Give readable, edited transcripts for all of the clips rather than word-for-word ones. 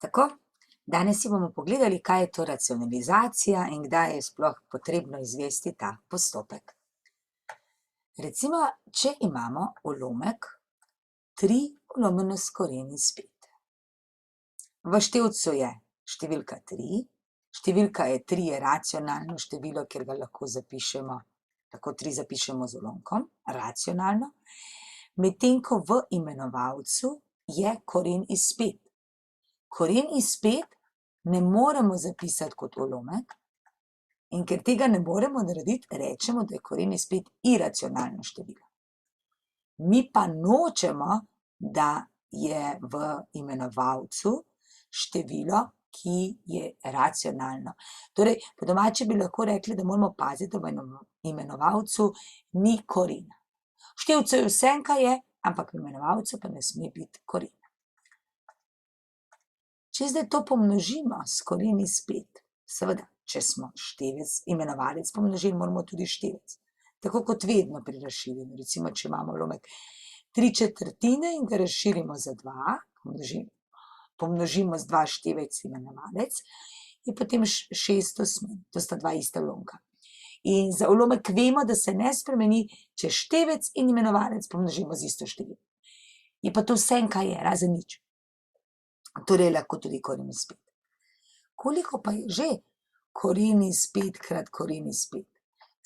Tako, danes si bomo pogledali, kaj je to racionalizacija in kdaj je sploh potrebno izvesti ta postopek. Recimo, če imamo ulomek 3 lomeno s koren iz 5. V števcu je številka 3, številka je 3 je racionalno število, ker ga lahko zapišemo, lahko 3 zapišemo z ulomkom, racionalno, medtem ko v imenovalcu je koren iz 5. Koren iz 5 ne moremo zapisati kot ulomek in ker tega ne moremo narediti, rečemo, da je koren iz 5 iracionalno število. Mi pa nočemo, da je v imenovalcu število, ki je racionalno. Torej, po domače bi lahko rekli, da moramo paziti, da v imenovalcu ni korena. V števcu je vse, kaj je, ampak v imenovalcu pa ne sme biti korena. Če zdaj to pomnožimo s koren iz 5, seveda, če smo števec, imenovalec pomnožili, moramo tudi števec. Tako kot vedno pri razširjenju. Recimo, če imamo ulomek 3/4 in ga razširimo za 2, pomnožimo z 2 števec imenovalec, je potem 6/8. To sta 2 ista ulomka. In za ulomek vemo, da se ne spremeni, če števec in imenovalec pomnožimo z isto število. Je pa to vse, kaj je, razen nič. Torej lahko tudi koren iz 5. Koliko pa je že koren iz 5 krat koren iz 5?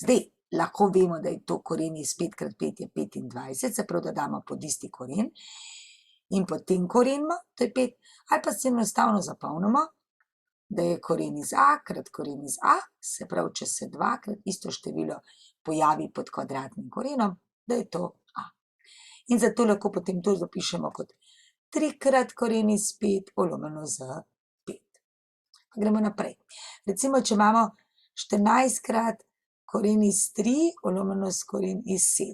Zdaj, lahko vemo, da je to koren iz 5 krat 5 je 25, se pravi, da damo pod isti koren in potem korenimo, to je 5, ali pa se enostavno zapomnimo, da je koren iz a krat koren iz a, se pravi, če se dvakrat isto število pojavi pod kvadratnim korenom, da je to a. In zato lahko potem to zapišemo kot 3 krat koren iz 5 polomljeno z 5. Pa gremo naprej. Recimo, če imamo 14 krat koren iz 3 polomljeno s koren iz 7.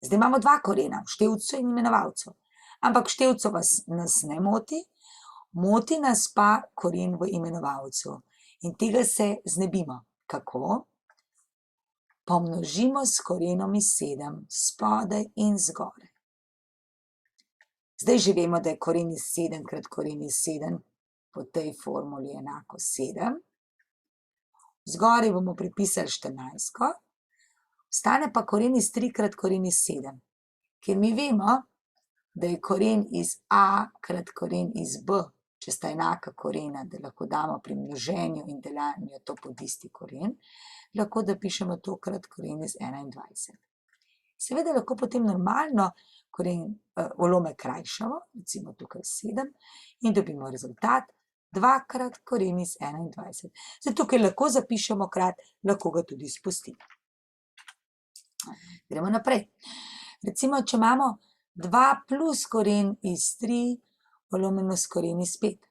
Zdaj imamo 2 korena, v števcu in imenovalcu. Ampak v števcu nas ne moti, moti nas pa koren v imenovalcu. In tega se znebimo. Kako? Pomnožimo s korenom iz 7, spodaj in zgoraj. Zdaj že vemo, da je koren iz 7 krat koren iz 7 po tej formuli enako 7. Zgoraj bomo pripisali 14, ostane pa koren iz 3 krat koren iz 7. Ker mi vemo, da je koren iz a krat koren iz b, če sta enaka korena, da lahko damo pri množenju in deljenju to pod isti koren, lahko da pišemo to krat koren iz 21. Seveda lahko potem normalno ulomek krajšamo, recimo tukaj 7, in dobimo rezultat 2 krat koren iz 21. Zdaj tukaj lahko zapišemo krat, lahko ga tudi spustimo. Gremo naprej. Recimo, če imamo 2 plus koren iz 3 polomljeno s koren iz 5.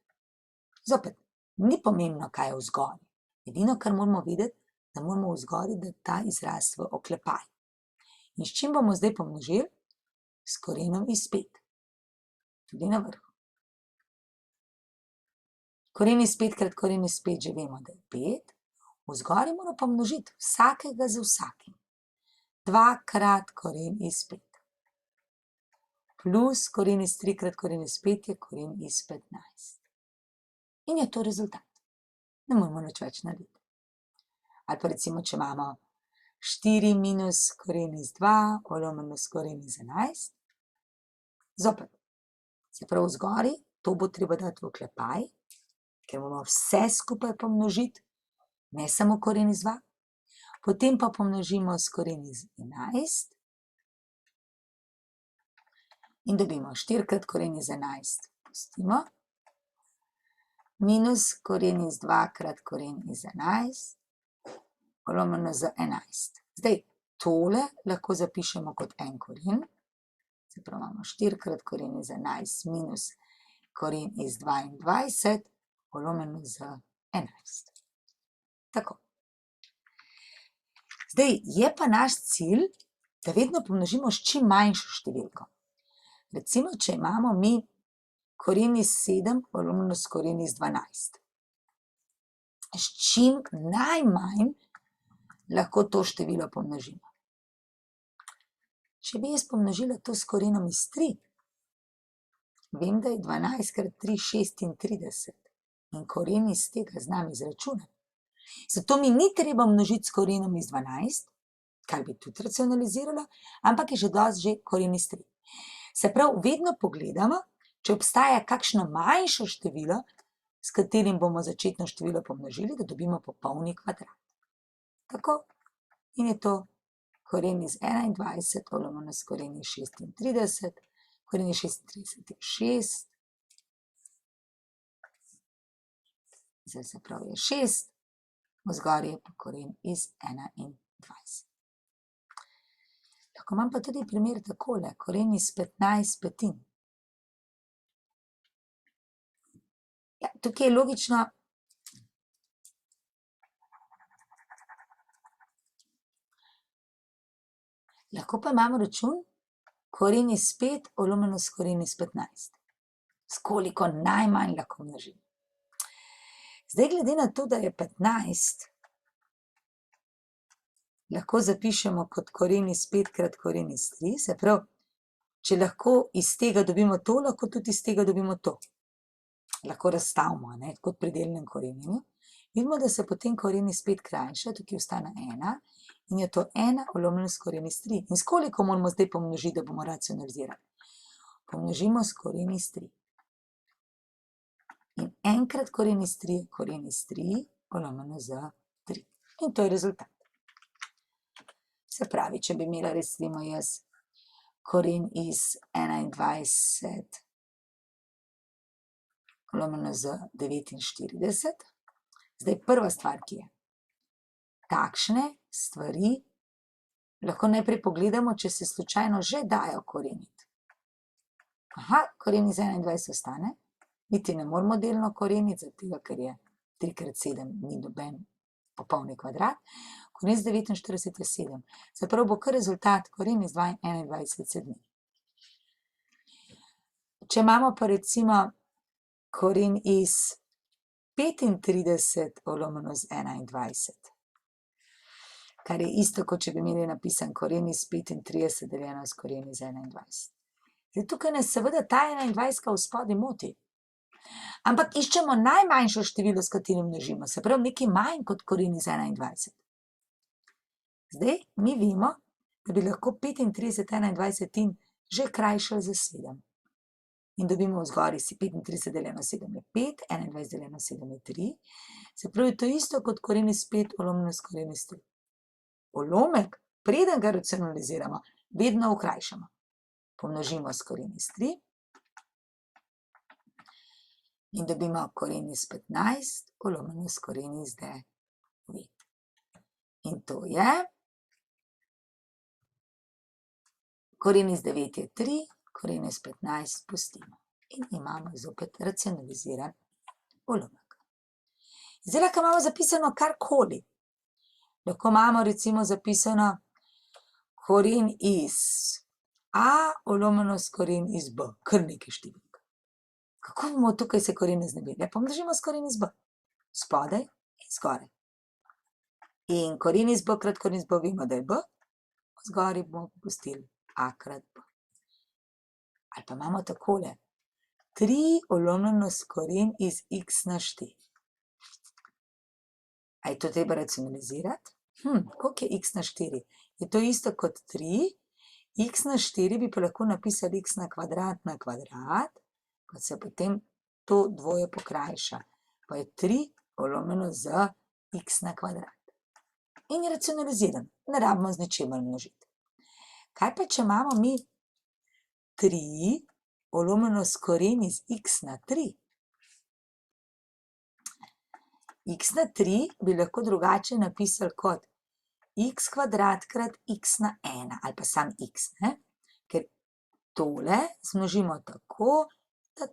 Zopet, ni pomembno, kaj je vzgoraj. Edino, kar moramo vedeti, da moramo vzgoraj dati ta izraz v oklepaj. In s čim bomo zdaj pomnožili? S korenom iz 5. Tudi na vrhu. Koren iz 5 krat koren iz 5 že vemo, da je 5. Vzgoraj moramo pomnožiti vsakega z vsakim. 2 krat koren iz 5. Plus koren iz 3 krat koren iz 5 je koren iz 15. In je to rezultat. Ne moramo nič več narediti. Ali pa recimo, če imamo 4 minus koren iz 2 polomljeno s koren iz 11. Zopet, se pravi zgoraj, to bo treba dati v oklepaj, ker moramo vse skupaj pomnožiti, ne samo koren iz 2. Potem pa pomnožimo s koren iz 11 in dobimo 4 krat koren iz 11. Pustimo. Minus koren iz 2 krat koren iz 11 polomljeno z 11. Zdaj, tole lahko zapišemo kot en koren. Se pravi, imamo 4 krat koren iz 11 minus koren iz 22 polomljeno z 11. Tako. Zdaj, je pa naš cilj, da vedno pomnožimo s čim manjšo številko. Recimo, če imamo mi koren iz 7 polomljeno s koren iz 12. S čim najmanj lahko to število pomnožimo. Če bi jaz pomnožila to s korenom iz 3, Vem, da je 12 krat 3 36 in koren iz tega znam izračunati. Zato mi ni treba množiti s korenom iz 12, kar bi tudi racionaliziralo, ampak je že dosti že koren iz 3. Se pravi, vedno pogledamo, če obstaja kakšno manjše število, s katerim bomo začetno število pomnožili, da dobimo popolni kvadrat. Tako, in je to koren iz 21 polovljeno s koren iz 36, koren iz 36 je 6, zdaj se pravi je 6, vzgor je pa koren iz 21. Lahko imam pa tudi primer takole, koren iz 15 petin. Ja, tukaj je logično, lahko pa imamo račun koren iz 5 polovljeno s koren iz 15. S koliko najmanj lahko množim. Zdaj, glede na to, da je 15, lahko zapišemo kot koren iz 5 krat koren iz 3, se pravi, če lahko iz tega dobimo to, lahko tudi iz tega dobimo to. Lahko razstavimo, ne, kot pri delnem korenjenju. Vidimo, da se potem koren iz 5 krajša, tukaj ostane 1 in je to 1 polovljeno s koren iz 3. In s koliko moramo zdaj pomnožiti, da bomo racionalizirali? Pomnožimo s koren iz 3. In enkrat koren iz 3 je koren iz 3 polovljeno z 3. In to je rezultat. Se pravi, če bi imela recimo jaz koren iz 21 polovljeno z 49, zdaj prva stvar, ki je, takšne stvari lahko najprej pogledamo, če se slučajno že dajo koreniti. Aha, koren iz 21 ostane, niti ne moramo delno koreniti, zato ker je 3 krat 7 ni noben popolni kvadrat, koren iz 49 je 7. Se pravi, bo kar rezultat koren iz 21 7. Če imamo pa recimo koren iz 35 polovljeno z 21, kar je isto, kot če bi imeli napisan koren iz 35 deljeno s koren iz 21. Zdaj, tukaj nas seveda ta 21 v spodaj moti. Ampak iščemo najmanjše število, s katerim množimo, se pravi nekaj manj kot koren iz 21. Zdaj, mi vemo, da bi lahko 35 21 že krajšali za 7. In dobimo vzgori si 35 deljeno 7 je 5, 21 deljeno 7 je 3. Se pravi, to je isto kot koren iz 5 polovljeno s koren iz 3. Ulomek, preden ga racionaliziramo, vedno okrajšamo. Pomnožimo s koren iz 3. In dobimo koren iz 15 polovljeno s koren iz 9. In to je, koren iz 9 je 3, koren iz 15 pustimo. In imamo zopet racionaliziran ulomek. Zdaj, lahko imamo zapisano karkoli. Lahko imamo recimo zapisano koren iz A polovljeno s koren iz B, kar nekaj številk. Kako bomo tukaj se korene znebili? Ja, pomnožimo s koren iz B. Spodaj in zgoraj. In koren iz B krat koren iz B vemo, da je B, zgoraj bomo pustili A krat B. Ali pa imamo takole, 3 polovljeno s koren iz x na 4. A je to treba racionalizirati? Koliko je x na 4? Je to isto kot 3, x na 4 bi pa lahko napisali x na kvadrat, pa se potem to dvoje pokrajša, pa je 3 polovljeno z x na kvadrat. In je racionaliziran, ne rabimo z ničemer množiti. Kaj pa, če imamo mi 3 polovljeno s koren iz x na 3? X na 3 bi lahko drugače napisali kot x kvadrat krat x na 1, ali pa sam x, ne? Ker tole zmnožimo tako, da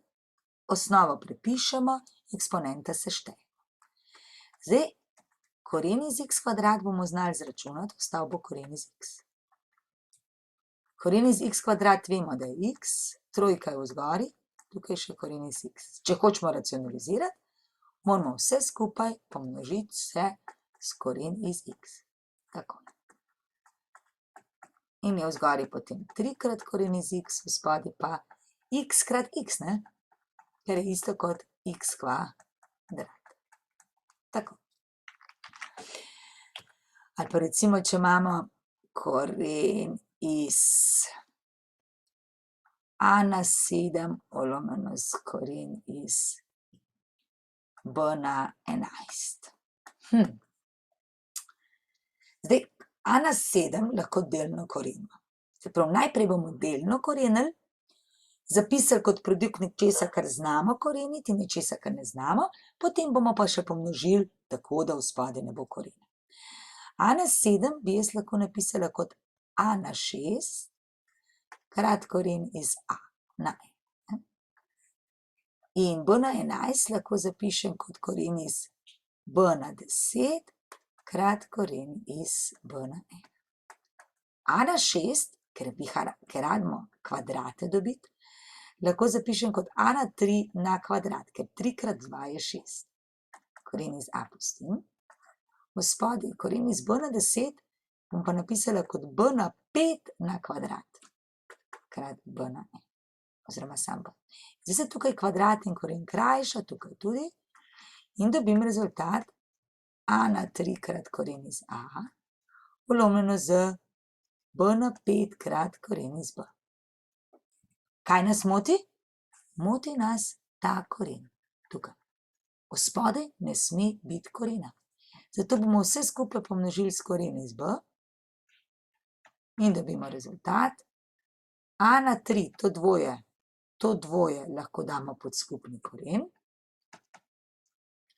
osnovo prepišemo, eksponenta seštejemo. Zdaj, koren iz x kvadrat bomo znali izračunati, ostal bo koren iz x. Koren iz x kvadrat vemo, da je x, trojka je vzgori, tukaj še koren iz x. Če hočemo racionalizirati, moramo vse skupaj pomnožiti vse s koren iz x. Tako. In je vzgori potem 3 krat koren iz x, v spodaj pa x krat x, ne? Ker je isto kot x kvadrat. Tako. Ali pa recimo, če imamo koren iz a na 7 lomljeno s koren iz b na 11. Zdaj, a na 7 lahko delno korenimo. Se pravi, najprej bomo delno korenili, zapisali kot produkt nečesa, kar znamo koreniti, in nečesa, kar ne znamo, potem bomo pa še pomnožili tako, da vspodaj ne bo korena. A na 7 bi jaz lahko napisala kot a na 6 krat koren iz a na 1. In b na 11 lahko zapišem kot koren iz b na 10 krat koren iz b na 1. A na 6, ker rabimo kvadrate dobiti, lahko zapišem kot a na 3 na kvadrat, ker 3 krat 2 je 6. Koren iz a pustim. Vspodaj koren iz b na 10 bom pa napisala kot b na 5 na kvadrat krat b na 1. Oziroma sam b. Zdaj se tukaj kvadrat in koren krajša, tukaj tudi, in dobim rezultat a na 3 krat koren iz a polomljeno z b na 5 krat koren iz b. Kaj nas moti? Moti nas ta koren, tukaj. Vspodaj ne sme biti korena. Zato bomo vse skupaj pomnožili s koren iz b in dobimo rezultat a na 3, to dvoje lahko damo pod skupni koren,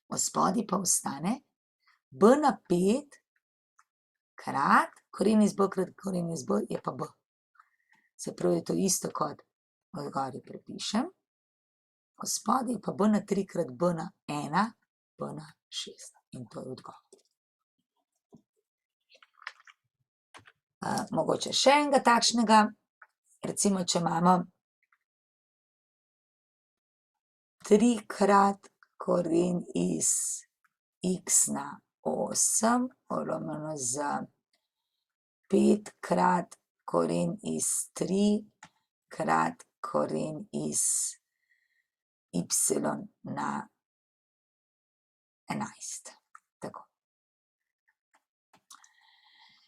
vspodaj pa ostane b na 5 krat koren iz b krat koren iz b je pa b. Se pravi, je to isto kot odgori prepišem, vspodaj pa b na 3 krat b na 1, b na 6. In to je odgovor. Mogoče še enega takšnega, recimo, če imamo 3 krat koren iz x na 8 polomljeno z 5 krat koren iz 3 krat koren iz y na 11. Tako.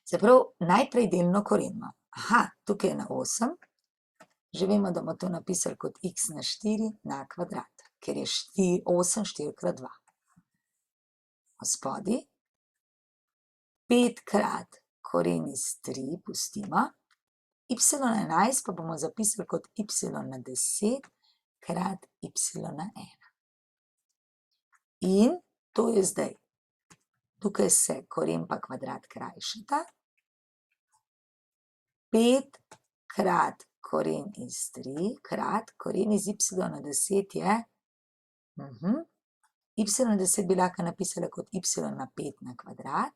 Se pravi, najprej delno korenimo. Aha, tukaj je na 8. Že vemo, da bomo to napisali kot x na 4 na kvadrat, ker je 8 4 krat 2. Vspodaj 5 krat koren iz 3 pustimo, y na 11 pa bomo zapisali kot y na 10 krat y na 1. In to je zdaj. Tukaj se koren pa kvadrat krajšata. 5 krat koren iz 3 krat koren iz y na 10 je, y na 10 bi lahko napisala kot y na 5 na kvadrat,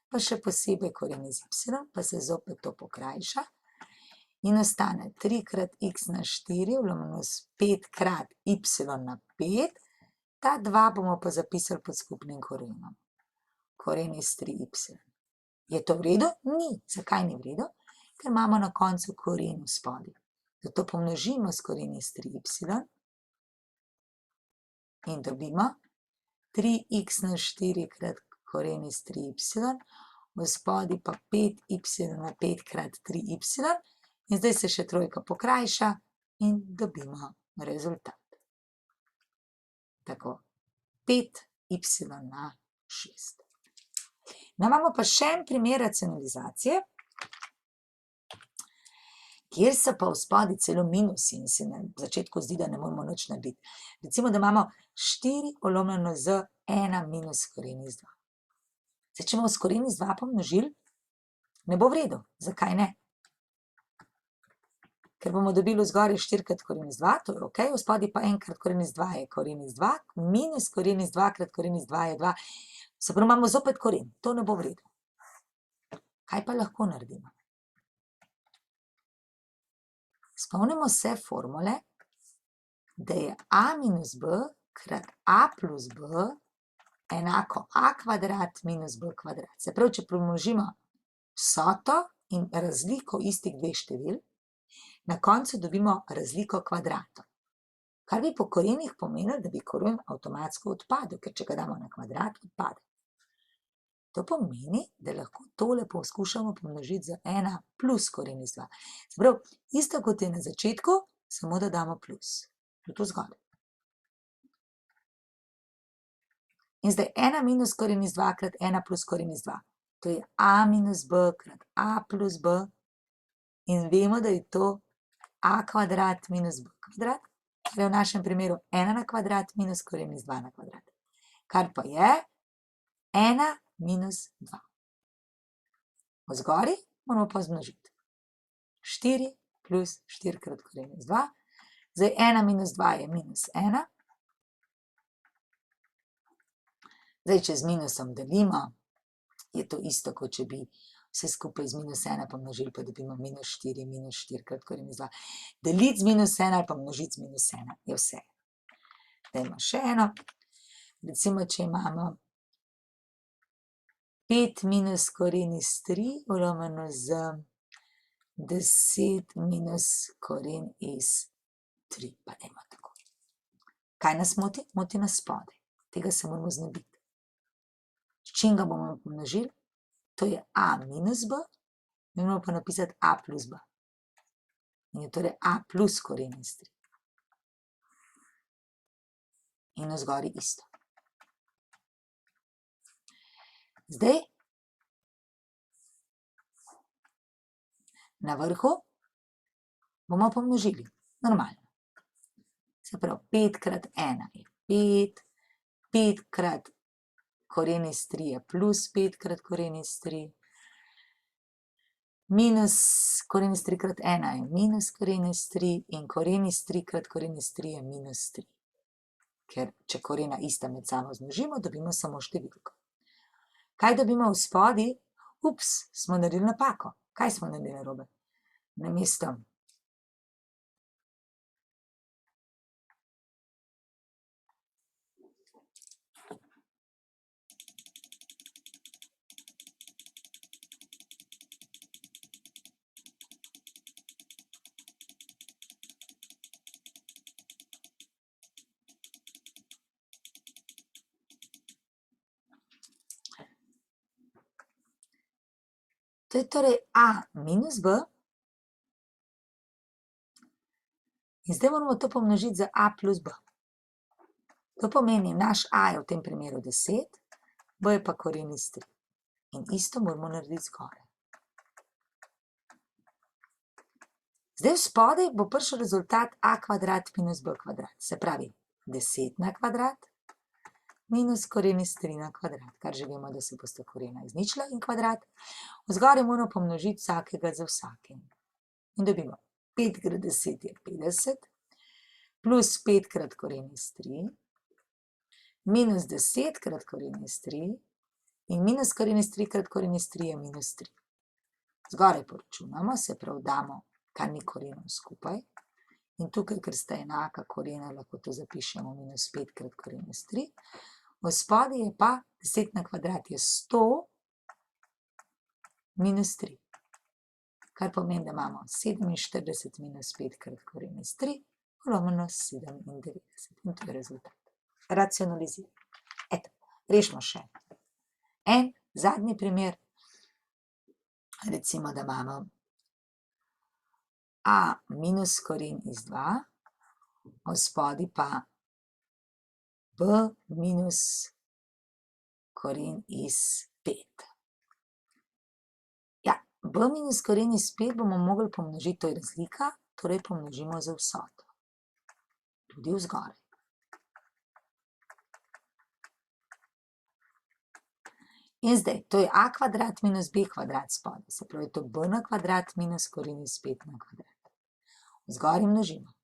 pa še posebej koren iz y, pa se zopet to pokrajša in ostane 3 krat x na 4 vlomljeno s 5 krat y na 5, ta 2 bomo pa zapisali pod skupnim korenom. Koren iz 3y. Je to v redu? Ni. Zakaj ni v redu? Ker imamo na koncu koren vspodaj. Zato pomnožimo s koren iz 3y in dobimo 3x na 4 krat koren iz 3y, vspodaj pa 5y na 5 krat 3y in zdaj se še trojka pokrajša in dobimo rezultat. Tako, 5y na 6. No, imamo pa še en primer racionalizacije, kjer so pa vspodaj celo minusi in se na začetku zdi, da ne moramo nič narediti. Recimo, da imamo 4 polomljeno z 1 minus koren iz 2. Zdaj, če bomo s koren iz 2 pomnožili, ne bo v redu. Zakaj ne? Ker bomo dobili vzgoraj 4 krat koren iz 2, to je ok, vspodaj pa 1 krat koren iz 2 je koren iz 2, minus koren iz 2 krat koren iz 2 je 2. Se pravi, imamo zopet koren, to ne bo v redu. Kaj pa lahko naredimo? Spomnimo se formule, da je a minus b krat a plus b enako a kvadrat minus b kvadrat. Se pravi, če pomnožimo vsoto in razliko istih dveh števil, Na koncu dobimo razliko kvadratov. Kar bi po korenih pomenilo, da bi koren avtomatsko odpadel, ker če ga damo na kvadrat, odpade. To pomeni, da lahko tole poskušamo pomnožiti z 1 plus koren iz 2. Se pravi, isto kot je na začetku, samo da damo plus. To zgoraj. In zdaj 1 minus koren iz 2 krat 1 plus koren iz 2. To je a minus b krat a plus b. In vemo, da je to a kvadrat minus b kvadrat, kar je v našem primeru 1 na kvadrat minus koren iz 2 na kvadrat. Kar pa je 1 minus 2. Vzgori moramo pa zmnožiti. 4 plus 4 krat koren iz 2. Zdaj 1 minus 2 je minus 1. Zdaj, če z minusom delimo, je to isto, kot če bi vse skupaj z minus 1 pomnožili, pa dobimo minus 4 krat koren iz 2. Deliti z minus 1 ali pa množiti z minus 1 je vse. Dajmo še eno. Recimo, če imamo 5 minus koren iz 3 vlomljeno z 10 minus koren iz 3. Pa dajmo tako. Kaj nas moti? Moti nas spodaj. Tega se moramo znebiti. S čim ga bomo pomnožili? To je a minus b, mi moramo pa napisati a plus b. In je torej a plus koren iz 3. In vzgori isto. Zdaj, na vrhu bomo pomnožili, normalno. Se pravi, 5 krat 1 je 5, 5 krat koren iz 3 je plus 5 krat koren iz 3, minus koren iz 3 krat 1 je minus koren iz 3 in koren iz 3 krat koren iz 3 je minus 3. Ker če korena ista med sabo zmnožimo, dobimo samo številko. Kaj dobimo v spodaj? Ups, smo naredili napako. Kaj smo naredili narobe? Namesto to je torej a minus b. In zdaj moramo to pomnožiti z a plus b. To pomeni, naš a je v tem primeru 10, b je pa koren iz 3. In isto moramo narediti zgoraj. Zdaj v spodaj bo prišel rezultat a kvadrat minus b kvadrat. Se pravi, 10 na kvadrat minus koren iz 3 na kvadrat, kar že vemo, da se bosta korena izničila in kvadrat. Vzgoraj moramo pomnožiti vsakega z vsakim. In dobimo 5 krat 10 je 50, plus 5 krat koren iz 3, minus 10 krat koren iz 3 in minus koren iz 3 krat koren iz 3 je minus 3. Zgoraj poračunamo, se pravi damo kar ni korenov skupaj. In tukaj, ker sta enaka korena, lahko to zapišemo minus 5 krat koren iz 3. V spodaj je pa 10 na kvadrat je 100 minus 3. Kar pomeni, da imamo 47 minus 5 krat koren iz 3, vlomljeno 97. In to je rezultat. Racionaliziramo. Eto, rešimo še en zadnji primer. Recimo, da imamo a minus koren iz 2, v spodaj pa b minus koren iz 5. Ja, b minus koren iz 5 bomo mogli pomnožiti, to je razlika, torej pomnožimo z vsoto. Tudi vzgoraj. In zdaj, to je a kvadrat minus b kvadrat spodaj, se pravi, to je b na kvadrat minus koren iz 5 na kvadrat. Vzgoraj množimo.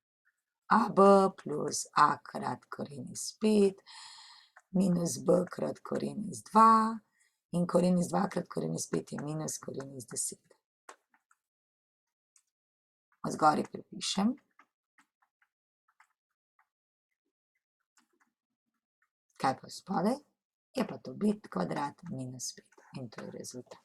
ab plus a krat koren iz 5 minus b krat koren iz 2 in koren iz 2 krat koren iz 5 je minus koren iz 10. Vzgoraj prepišem. Kaj pa spodaj? Je pa to b kvadrat minus 5 in to je rezultat.